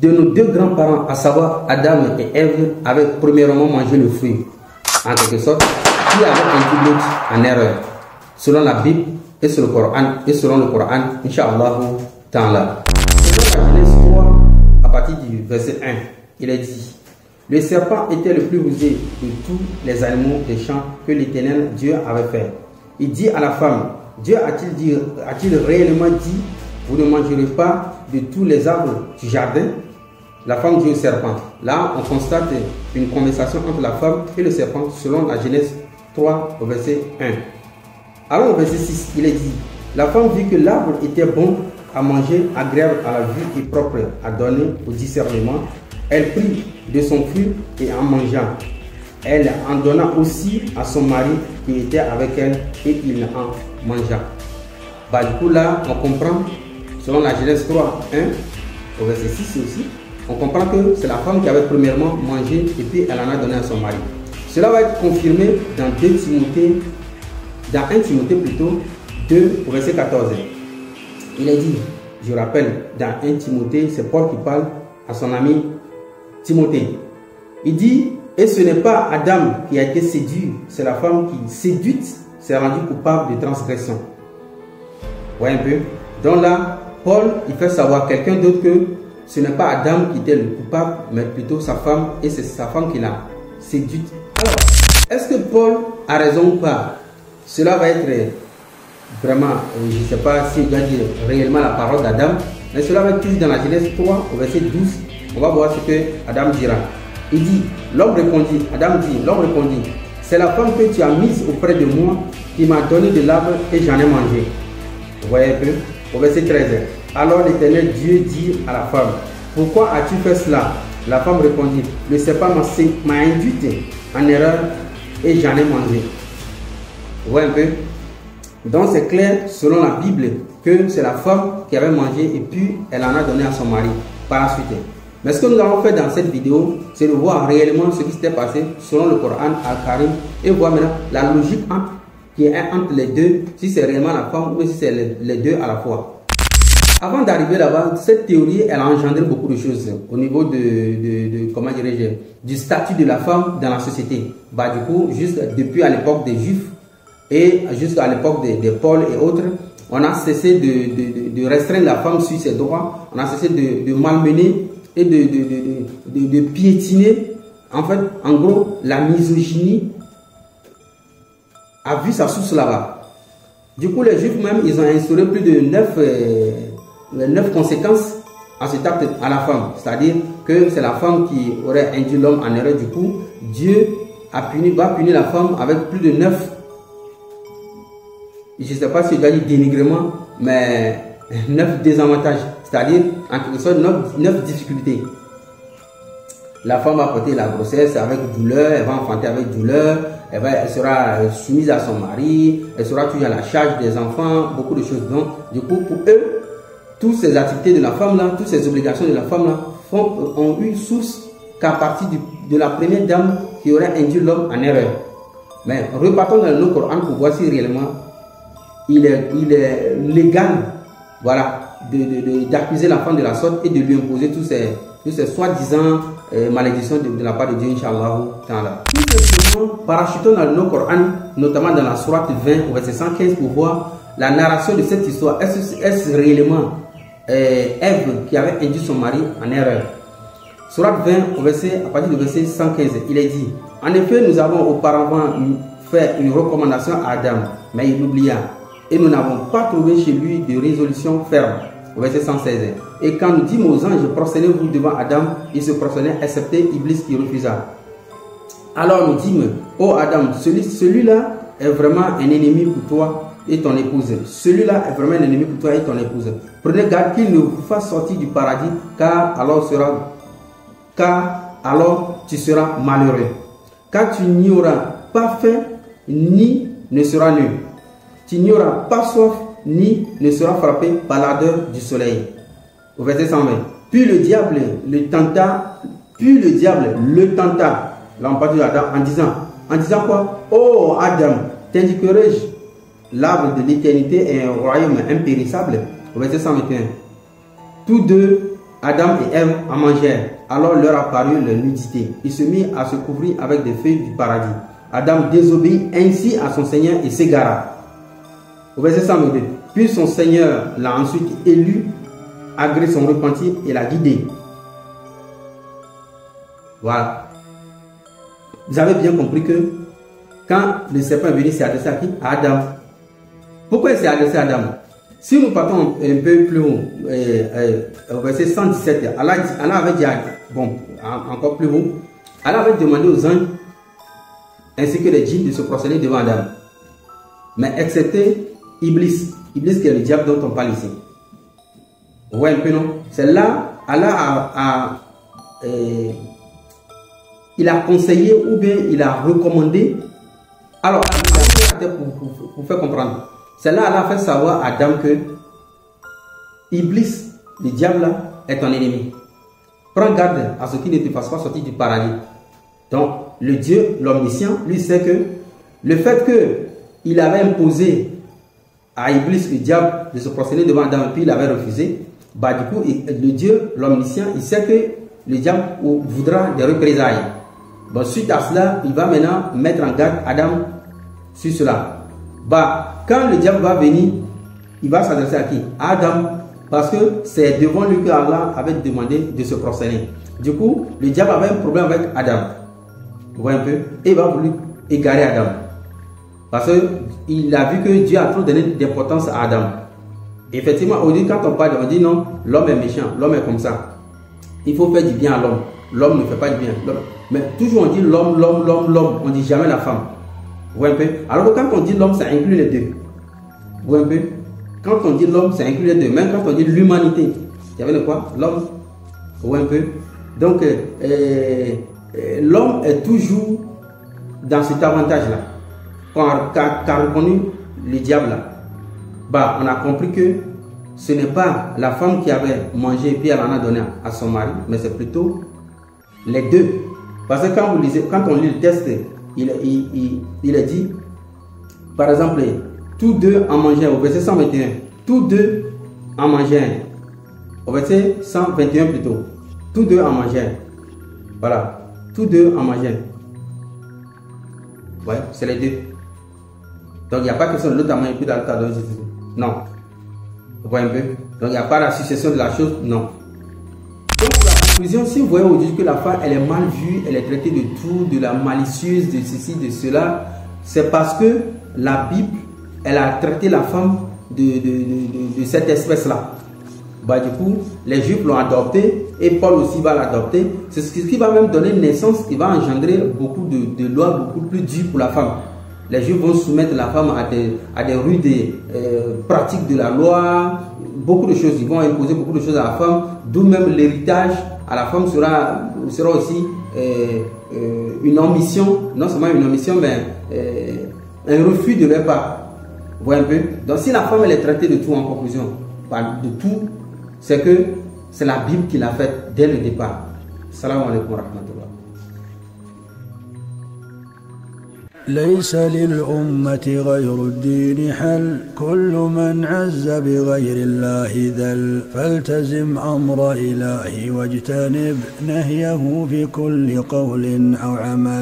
de nos deux grands-parents, à savoir Adam et Ève, avaient premièrement mangé le fruit, en quelque sorte, qui avait induit l'autre en erreur, selon la Bible et selon le Coran, Inch'Allah Ta'ala. Selon la Genèse 3, à partir du verset 1, il est dit: le serpent était le plus rusé de tous les animaux des champs que l'Éternel Dieu avait fait. Il dit à la femme: Dieu a-t-il réellement dit, vous ne mangerez pas de tous les arbres du jardin? La femme dit au serpent. Là, on constate une conversation entre la femme et le serpent selon la Genèse 3 au verset 1. Alors au verset 6, il est dit: la femme vit que l'arbre était bon à manger, agréable à la vue et propre à donner au discernement. Elle prit de son fruit et en mangea. Elle en donna aussi à son mari qui était avec elle et il en mangea. Du coup là, on comprend, selon la Genèse 3, 1, au verset 6 aussi, on comprend que c'est la femme qui avait premièrement mangé et puis elle en a donné à son mari. Cela va être confirmé dans 1 Timothée plutôt, 2 au verset 14. Il est dit, je rappelle, dans 1 Timothée, c'est Paul qui parle à son ami Timothée. Il dit: et ce n'est pas Adam qui a été séduit, c'est la femme qui, séduite, s'est rendue coupable de transgression. Vous voyez un peu? Donc là, Paul, il fait savoir à quelqu'un d'autre que ce n'est pas Adam qui était le coupable, mais plutôt sa femme, et c'est sa femme qui l'a séduite. Alors, est-ce que Paul a raison ou pas? Cela va être vraiment, je ne sais pas si il doit dire réellement la parole d'Adam, mais cela va être toujours dans la Genèse 3, au verset 12. On va voir ce que Adam dira. Il dit, l'homme répondit, Adam dit, l'homme répondit: c'est la femme que tu as mise auprès de moi qui m'a donné de l'arbre et j'en ai mangé. Vous voyez un peu? Au verset 13. Alors l'Éternel Dieu dit à la femme: pourquoi as-tu fait cela? La femme répondit: le serpent m'a induite en erreur et j'en ai mangé. Vous voyez un peu? Donc c'est clair selon la Bible que c'est la femme qui avait mangé et puis elle en a donné à son mari par la suite. Mais ce que nous allons faire dans cette vidéo, c'est de voir réellement ce qui s'était passé selon le Coran Al-Karim et voir maintenant la logique qui est entre les deux, si c'est réellement la femme ou si c'est les deux à la fois. Avant d'arriver là-bas, cette théorie, elle a engendré beaucoup de choses au niveau comment dirais-je, du statut de la femme dans la société. Du coup, juste depuis à l'époque des Juifs et jusqu'à l'époque de Paul et autres, on a cessé de restreindre la femme sur ses droits, on a cessé de malmener et de piétiner. En fait, en gros, la misogynie a vu sa source là-bas. Du coup, les Juifs même, ils ont instauré plus de 9 conséquences à cet acte à la femme. C'est-à-dire que c'est la femme qui aurait induit l'homme en erreur. Du coup, Dieu va punir la femme avec plus de 9, je ne sais pas si je dois dire dénigrement, mais 9 désavantages. C'est-à-dire, en quelque sorte, 9 difficultés. La femme va porter la grossesse avec douleur, elle va enfanter avec douleur, elle sera soumise à son mari, elle sera toujours à la charge des enfants, beaucoup de choses. Donc, du coup, pour eux, toutes ces activités de la femme là, toutes ces obligations de la femme là, ont eu source qu'à partir de la première dame qui aurait induit l'homme en erreur. Mais repartons dans le Coran pour voir si réellement il est légal, voilà, d'accuser la femme de la sorte et de lui imposer tous ces soi-disant malédictions de la part de Dieu, Inch'Allah Ta'ala. Tout simplement, parachutons dans le Coran, notamment dans la sourate 20 au verset 115 pour voir la narration de cette histoire. Est-ce réellement Ève qui avait induit son mari en erreur? Sourate 20 à partir du verset 115, il est dit: en effet, nous avons auparavant fait une recommandation à Adam, mais il oublia, et nous n'avons pas trouvé chez lui de résolution ferme. Au verset 116. Et quand nous dîmes aux anges, prosternez-vous devant Adam, il se prosternait, excepté Iblis qui refusa. Alors nous dîmes: ô Adam, celui-là est vraiment un ennemi pour toi et ton épouse. Celui-là est vraiment un ennemi pour toi et ton épouse. Prenez garde qu'il ne vous fasse sortir du paradis, car alors tu seras malheureux. Car tu n'y auras pas faim, ni ne seras nu. Tu n'y auras pas soif, ni ne sera frappé par l'ardeur du soleil. Au verset 120. Puis le diable le tenta, là on parle de Adam, en disant quoi? Oh Adam, t'indiquerai-je l'arbre de l'éternité et un royaume impérissable? Au verset 121. Tous deux Adam et Ève en mangèrent. Alors leur apparut leur nudité. Ils se mirent à se couvrir avec des feuilles du paradis. Adam désobéit ainsi à son Seigneur et s'égara. Au verset 122. Puis son Seigneur l'a ensuite élu, agré son repentir et l'a guidé. Voilà. Vous avez bien compris que quand le serpent est venu s'est adressé à qui? À Adam. Pourquoi il s'est adressé à Adam? Si nous partons un peu plus haut, au verset 117, Allah avait dit, bon, encore plus haut, Allah avait demandé aux anges ainsi que les djinns de se prosterner devant Adam. Mais excepté Iblis. Iblis qui est le diable dont on parle ici. Vous voyez un peu, non? C'est là, Allah il a conseillé ou bien il a recommandé. Alors, pour faire comprendre. C'est là Allah a fait savoir à Adam que Iblis, le diable là, est ton ennemi. Prends garde à ce qu'il ne te fasse pas sortir du paradis. Donc, le Dieu, l'omniscient, lui sait que le fait qu'il avait imposé à Iblis, le diable, de se prosterner devant Adam et puis il avait refusé, bah du coup, le Dieu, l'omniscient, il sait que le diable voudra des représailles. Bon, suite à cela, il va maintenant mettre en garde Adam sur cela. Bah, quand le diable va venir, il va s'adresser à qui? À Adam. Parce que c'est devant lui que Allah avait demandé de se prosterner. Du coup, le diable avait un problème avec Adam. Vous voyez un peu? Et il va vouloir égarer Adam. Parce qu'il a vu que Dieu a trop donné d'importance à Adam. Effectivement, aujourd'hui, quand on parle, on dit non, l'homme est méchant, l'homme est comme ça. Il faut faire du bien à l'homme. L'homme ne fait pas du bien. Mais toujours on dit l'homme, l'homme, l'homme, l'homme. On ne dit jamais la femme. Vous voyez un peu? Alors que quand on dit l'homme, ça inclut les deux. Vous voyez un peu? Quand on dit l'homme, ça inclut les deux. Même quand on dit l'humanité, il y avait le quoi? L'homme. Vous voyez un peu? Donc, l'homme est toujours dans cet avantage-là. Qu'a reconnu le diable là, bah, on a compris que ce n'est pas la femme qui avait mangé et puis elle en a donné à son mari, mais c'est plutôt les deux. Parce que quand on lit le texte, il est dit, par exemple, tous deux en mangèrent, au verset 121, tous deux en mangèrent, au verset 121 plutôt, tous deux en mangèrent. Voilà, tous deux en mangèrent. Ouais, c'est les deux. Donc il n'y a pas question de l'autre à manger puis dans le tas de non. Vous voyez un peu? Donc il n'y a pas la succession de la chose, non. Donc pour la conclusion, si vous voyez aujourd'hui que la femme elle est mal vue, elle est traitée de tout, de la malicieuse, de ceci, de cela, c'est parce que la Bible, elle a traité la femme de cette espèce-là. Bah, du coup, les Juifs l'ont adopté et Paul aussi va l'adopter. C'est ce qui va même donner naissance, qui va engendrer beaucoup de lois beaucoup plus dures pour la femme. Les Juifs vont soumettre la femme à des rudes pratiques de la loi, beaucoup de choses. Ils vont imposer beaucoup de choses à la femme, d'où même l'héritage à la femme sera aussi une omission, non seulement une omission, mais un refus de leur part. Vous voyez un peu? Donc si la femme elle est traitée de tout en conclusion, de tout, c'est que c'est la Bible qui l'a faite dès le départ. Salam alaikum wa rahmatullah. ليس للأمة غير الدين حل كل من عز بغير الله ذل فالتزم أمر إلهي واجتنب نهيه في كل قول أو عمل